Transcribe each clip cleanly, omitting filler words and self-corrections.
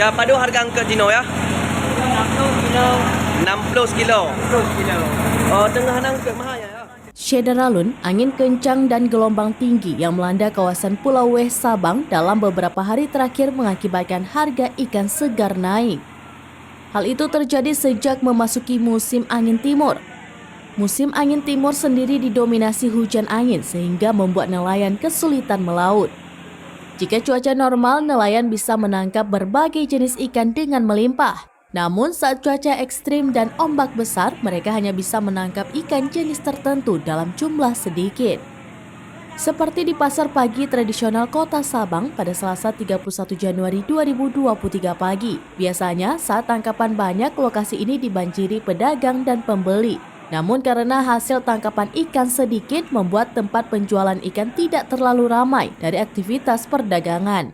Ya, padu harga angka Tino ya? 60 kilo. 60 kilo. 60 kilo. Oh, tengah angka mahal ya. Syederalun, angin kencang dan gelombang tinggi yang melanda kawasan Pulau Weh, Sabang dalam beberapa hari terakhir mengakibatkan harga ikan segar naik. Hal itu terjadi sejak memasuki musim angin timur. Musim angin timur sendiri didominasi hujan angin sehingga membuat nelayan kesulitan melaut. Jika cuaca normal, nelayan bisa menangkap berbagai jenis ikan dengan melimpah. Namun saat cuaca ekstrim dan ombak besar, mereka hanya bisa menangkap ikan jenis tertentu dalam jumlah sedikit. Seperti di pasar pagi tradisional Kota Sabang pada Selasa 31 Januari 2023 pagi. Biasanya saat tangkapan banyak, lokasi ini dibanjiri pedagang dan pembeli. Namun karena hasil tangkapan ikan sedikit membuat tempat penjualan ikan tidak terlalu ramai dari aktivitas perdagangan.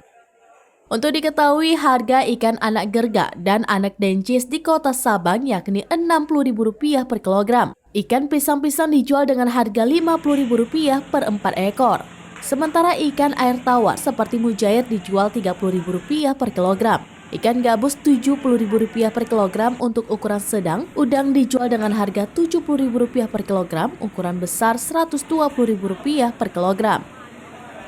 Untuk diketahui, harga ikan anak gerga dan anak dencis di Kota Sabang yakni Rp60.000 per kilogram. Ikan pisang-pisang dijual dengan harga Rp50.000 per 4 ekor. Sementara ikan air tawar seperti mujair dijual Rp30.000 per kilogram. Ikan gabus Rp70.000 per kilogram untuk ukuran sedang. Udang dijual dengan harga Rp70.000 per kilogram, ukuran besar Rp120.000 per kilogram.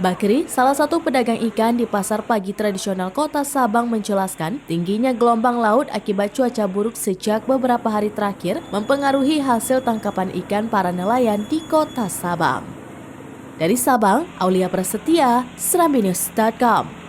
Bakri, salah satu pedagang ikan di pasar pagi tradisional Kota Sabang menjelaskan, tingginya gelombang laut akibat cuaca buruk sejak beberapa hari terakhir mempengaruhi hasil tangkapan ikan para nelayan di Kota Sabang. Dari Sabang, Aulia Prasetya, serambinews.com.